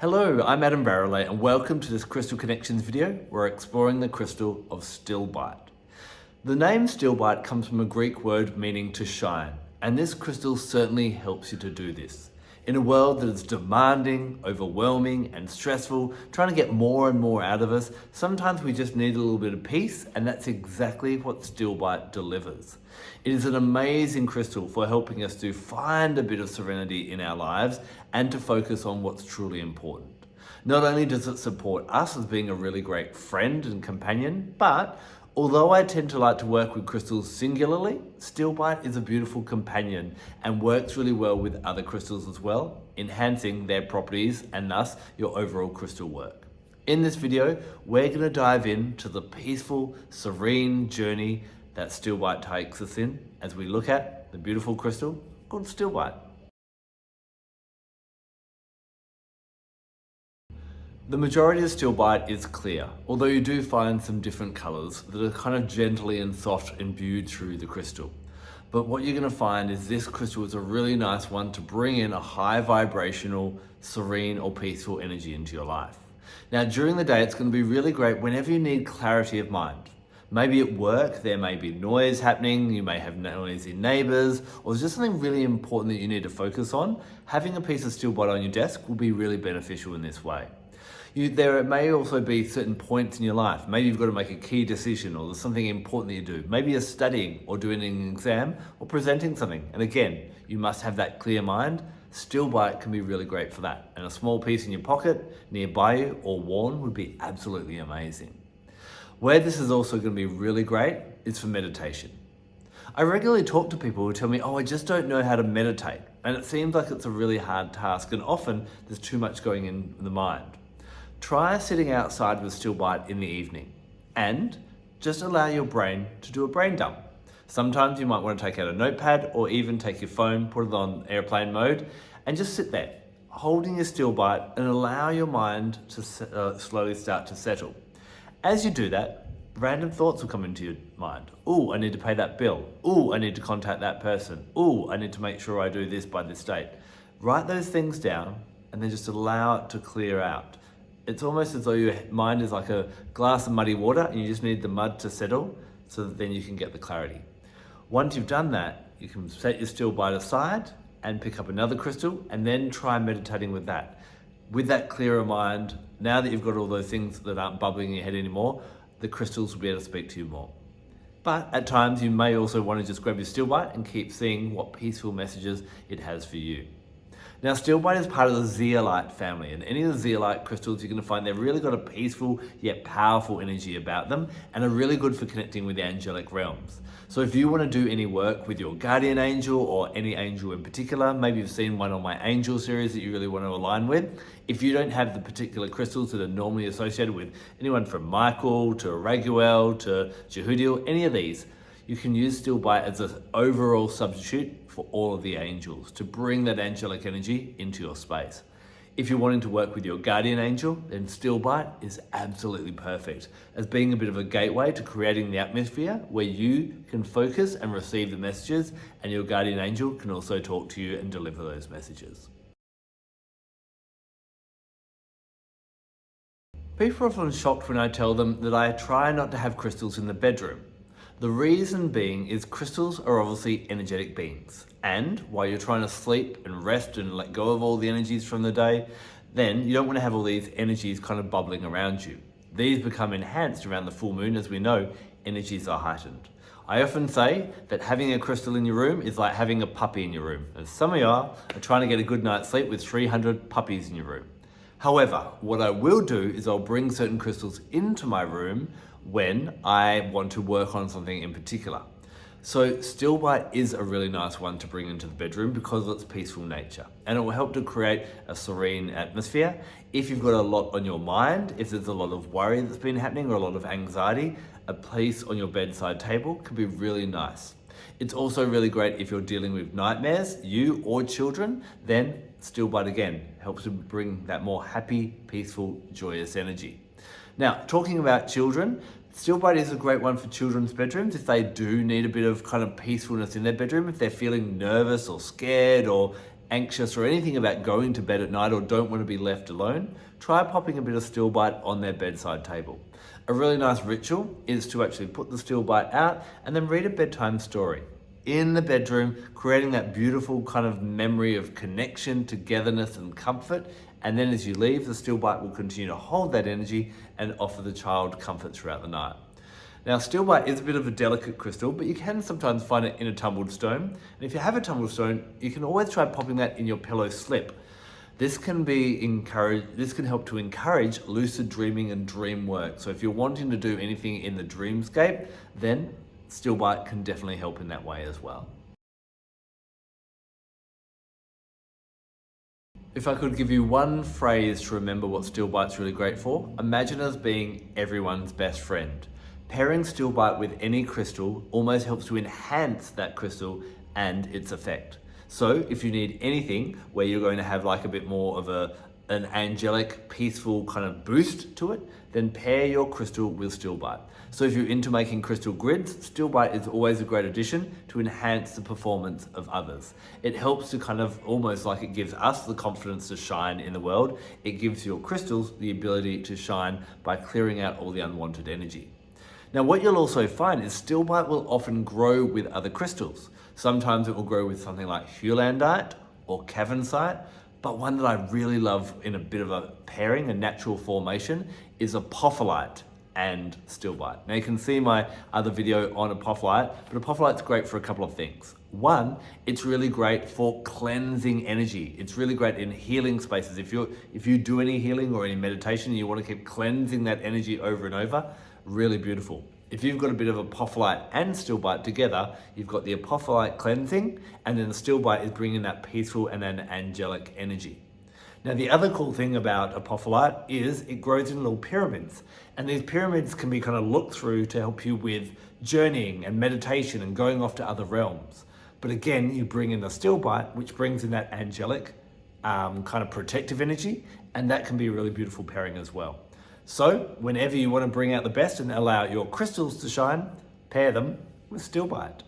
Hello, I'm Adam Barralet and welcome to this Crystal Connections video. We're exploring the crystal of Stilbite. The name Stilbite comes from a Greek word meaning to shine, and this crystal certainly helps you to do this. In a world that is demanding, overwhelming, and stressful, trying to get more and more out of us, sometimes we just need a little bit of peace, and that's exactly what Stilbite delivers. It is an amazing crystal for helping us to find a bit of serenity in our lives and to focus on what's truly important. Not only does it support us as being a really great friend and companion, but although I tend to like to work with crystals singularly, Stilbite is a beautiful companion and works really well with other crystals as well, enhancing their properties and thus your overall crystal work. In this video, we're going to dive into the peaceful, serene journey that Stilbite takes us in as we look at the beautiful crystal called Stilbite. The majority of Stilbite is clear, although you do find some different colours that are kind of gently and soft imbued through the crystal. But what you're going to find is this crystal is a really nice one to bring in a high vibrational, serene or peaceful energy into your life. Now during the day it's going to be really great whenever you need clarity of mind. Maybe at work there may be noise happening, you may have noisy neighbours, or there's just something really important that you need to focus on. Having a piece of Stilbite on your desk will be really beneficial in this way. There may also be certain points in your life. Maybe you've got to make a key decision or there's something important that you do. Maybe you're studying or doing an exam or presenting something. And again, you must have that clear mind. Stilbite can be really great for that. And a small piece in your pocket, nearby you or worn would be absolutely amazing. Where this is also going to be really great is for meditation. I regularly talk to people who tell me, I just don't know how to meditate. And it seems like it's a really hard task and often there's too much going in the mind. Try sitting outside with Stilbite in the evening and just allow your brain to do a brain dump. Sometimes you might want to take out a notepad or even take your phone, put it on airplane mode and just sit there holding your Stilbite and allow your mind to slowly start to settle. As you do that, random thoughts will come into your mind. I need to pay that bill. I need to contact that person. I need to make sure I do this by this date. Write those things down and then just allow it to clear out. It's almost as though your mind is like a glass of muddy water and you just need the mud to settle so that then you can get the clarity. Once you've done that, you can set your Stilbite aside and pick up another crystal and then try meditating with that. With that clearer mind, now that you've got all those things that aren't bubbling in your head anymore, the crystals will be able to speak to you more. But at times you may also want to just grab your Stilbite and keep seeing what peaceful messages it has for you. Now, Stilbite is part of the zeolite family, and any of the zeolite crystals you're going to find they've really got a peaceful yet powerful energy about them and are really good for connecting with the angelic realms. So if you want to do any work with your guardian angel or any angel in particular, maybe you've seen one on my angel series that you really want to align with. If you don't have the particular crystals that are normally associated with anyone from Michael to Raguel to Jehudiel, any of these, you can use Stilbite as an overall substitute for all of the angels to bring that angelic energy into your space. If you're wanting to work with your guardian angel, then Stilbite is absolutely perfect as being a bit of a gateway to creating the atmosphere where you can focus and receive the messages and your guardian angel can also talk to you and deliver those messages. People are often shocked when I tell them that I try not to have crystals in the bedroom. The reason being is crystals are obviously energetic beings. And while you're trying to sleep and rest and let go of all the energies from the day, then you don't want to have all these energies kind of bubbling around you. These become enhanced around the full moon. As we know, energies are heightened. I often say that having a crystal in your room is like having a puppy in your room. And some of y'all are trying to get a good night's sleep with 300 puppies in your room. However, what I will do is I'll bring certain crystals into my room when I want to work on something in particular. So Stilbite is a really nice one to bring into the bedroom because of its peaceful nature, and it will help to create a serene atmosphere. If you've got a lot on your mind, if there's a lot of worry that's been happening or a lot of anxiety, a piece on your bedside table can be really nice. It's also really great if you're dealing with nightmares, you or children, then Stilbite again helps to bring that more happy, peaceful, joyous energy. Now, talking about children, Stilbite is a great one for children's bedrooms if they do need a bit of kind of peacefulness in their bedroom, if they're feeling nervous or scared or anxious or anything about going to bed at night or don't want to be left alone, try popping a bit of Stilbite on their bedside table. A really nice ritual is to actually put the Stilbite out and then read a bedtime story in the bedroom, creating that beautiful kind of memory of connection, togetherness, and comfort. And then as you leave, the Stilbite will continue to hold that energy and offer the child comfort throughout the night. Now, Stilbite is a bit of a delicate crystal, but you can sometimes find it in a tumbled stone. And if you have a tumbled stone, you can always try popping that in your pillow slip. This can help to encourage lucid dreaming and dream work. So if you're wanting to do anything in the dreamscape, then Stilbite can definitely help in that way as well. If I could give you one phrase to remember what Stilbite's really great for, imagine it as being everyone's best friend. Pairing Stilbite with any crystal almost helps to enhance that crystal and its effect. So if you need anything where you're going to have like a bit more of an angelic, peaceful kind of boost to it, then pair your crystal with Stilbite. So if you're into making crystal grids, Stilbite is always a great addition to enhance the performance of others. It helps to kind of almost like it gives us the confidence to shine in the world. It gives your crystals the ability to shine by clearing out all the unwanted energy. Now, what you'll also find is Stilbite will often grow with other crystals. Sometimes it will grow with something like hewlandite or cavernsite, but one that I really love in a bit of a pairing, a natural formation, is apophyllite and Stilbite. Now you can see my other video on apophyllite, but apophyllite's great for a couple of things. One, it's really great for cleansing energy. It's really great in healing spaces. If you do any healing or any meditation and you want to keep cleansing that energy over and over, really beautiful. If you've got a bit of apophyllite and Stilbite together, you've got the apophyllite cleansing, and then the Stilbite is bringing that peaceful and an angelic energy. Now, the other cool thing about apophyllite is it grows in little pyramids, and these pyramids can be kind of looked through to help you with journeying and meditation and going off to other realms. But again, you bring in the Stilbite, which brings in that angelic kind of protective energy, and that can be a really beautiful pairing as well. So whenever you want to bring out the best and allow your crystals to shine, pair them with Stilbite.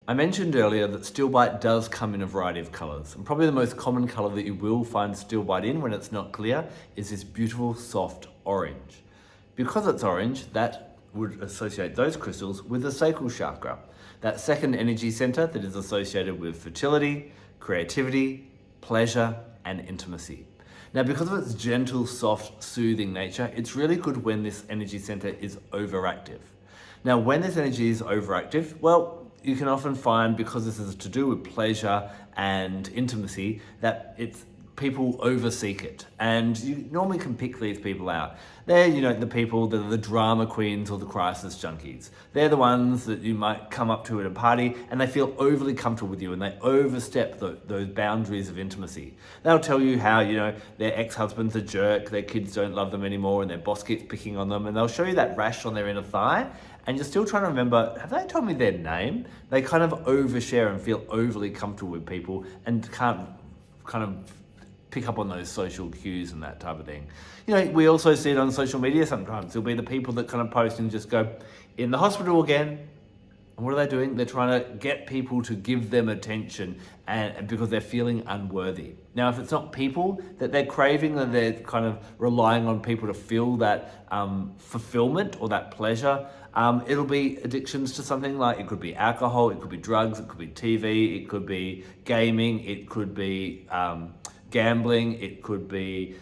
I mentioned earlier that Stilbite does come in a variety of colours, and probably the most common colour that you will find Stilbite in when it's not clear is this beautiful soft orange. Because it's orange, that would associate those crystals with the sacral chakra, that second energy centre that is associated with fertility, creativity, pleasure, and intimacy. Now, because of its gentle, soft, soothing nature, it's really good when this energy center is overactive. Now, when this energy is overactive, well, you can often find, because this is to do with pleasure and intimacy, that people overseek it. And you normally can pick these people out. They're, the people that are the drama queens or the crisis junkies. They're the ones that you might come up to at a party and they feel overly comfortable with you and they overstep those boundaries of intimacy. They'll tell you how, their ex-husband's a jerk, their kids don't love them anymore and their boss keeps picking on them, and they'll show you that rash on their inner thigh and you're still trying to remember, have they told me their name? They kind of overshare and feel overly comfortable with people and can't kind of pick up on those social cues and that type of thing. We also see it on social media sometimes. There'll be the people that kind of post and just go, in the hospital again. And what are they doing? They're trying to get people to give them attention and because they're feeling unworthy. Now, if it's not people that they're craving, that they're kind of relying on people to feel that fulfillment or that pleasure, it'll be addictions to something like, it could be alcohol, it could be drugs, it could be TV, it could be gaming, it could be gambling, it could be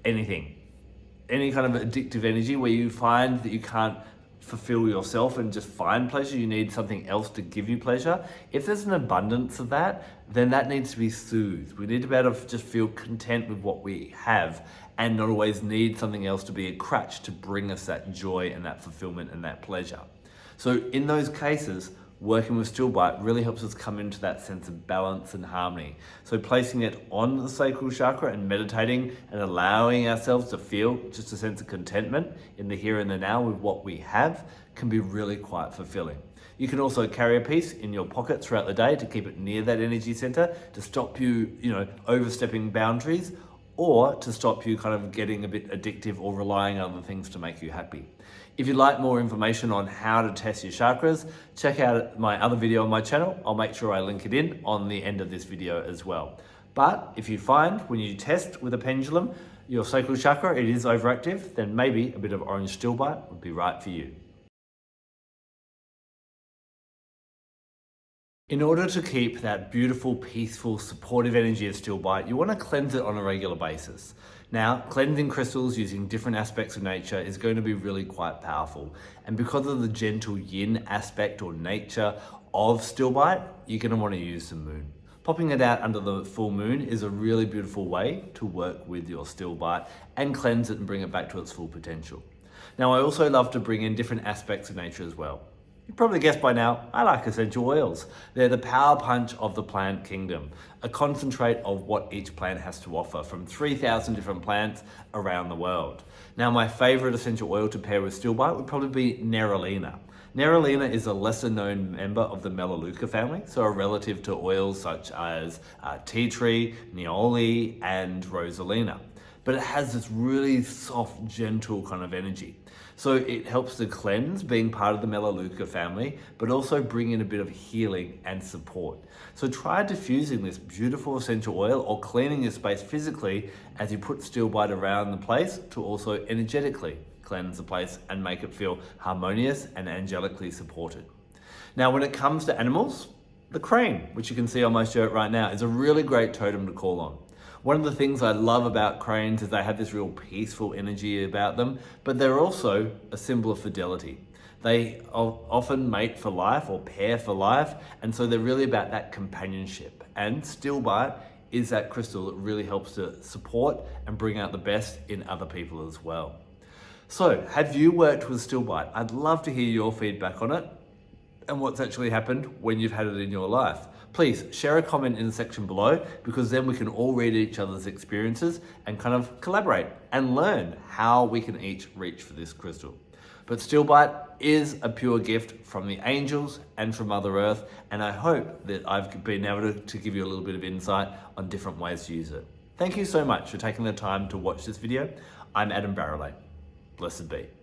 anything. Any kind of addictive energy where you find that you can't fulfill yourself and just find pleasure, you need something else to give you pleasure. If there's an abundance of that, then that needs to be soothed. We need to be able to just feel content with what we have and not always need something else to be a crutch to bring us that joy and that fulfillment and that pleasure. So in those cases, working with Stilbite really helps us come into that sense of balance and harmony. So placing it on the sacral chakra and meditating and allowing ourselves to feel just a sense of contentment in the here and the now with what we have can be really quite fulfilling. You can also carry a piece in your pocket throughout the day to keep it near that energy center to stop you, overstepping boundaries. or to stop you kind of getting a bit addictive or relying on other things to make you happy. If you'd like more information on how to test your chakras, check out my other video on my channel. I'll make sure I link it in on the end of this video as well. But if you find when you test with a pendulum, your sacral chakra, it is overactive, then maybe a bit of orange Stilbite would be right for you. In order to keep that beautiful, peaceful, supportive energy of Stilbite, you want to cleanse it on a regular basis. Now, cleansing crystals using different aspects of nature is going to be really quite powerful. And because of the gentle yin aspect or nature of Stilbite, you're going to want to use the moon. Popping it out under the full moon is a really beautiful way to work with your Stilbite and cleanse it and bring it back to its full potential. Now, I also love to bring in different aspects of nature as well. You probably guessed by now, I like essential oils. They're the power punch of the plant kingdom, a concentrate of what each plant has to offer from 3,000 different plants around the world. Now, my favorite essential oil to pair with Stilbite would probably be Nerolina. Nerolina is a lesser known member of the Melaleuca family, so a relative to oils such as tea tree, Neoli, and Rosalina. But it has this really soft, gentle kind of energy. So it helps to cleanse, being part of the Melaleuca family, but also bring in a bit of healing and support. So try diffusing this beautiful essential oil or cleaning your space physically as you put Stilbite around the place to also energetically cleanse the place and make it feel harmonious and angelically supported. Now, when it comes to animals, the crane, which you can see on my shirt right now, is a really great totem to call on. One of the things I love about cranes is they have this real peaceful energy about them, but they're also a symbol of fidelity. They often mate for life or pair for life, and so they're really about that companionship. And Stilbite is that crystal that really helps to support and bring out the best in other people as well. So, have you worked with Stilbite? I'd love to hear your feedback on it and what's actually happened when you've had it in your life. Please share a comment in the section below, because then we can all read each other's experiences and kind of collaborate and learn how we can each reach for this crystal. But Stilbite is a pure gift from the angels and from Mother Earth, and I hope that I've been able to give you a little bit of insight on different ways to use it. Thank you so much for taking the time to watch this video. I'm Adam Barralet. Blessed be.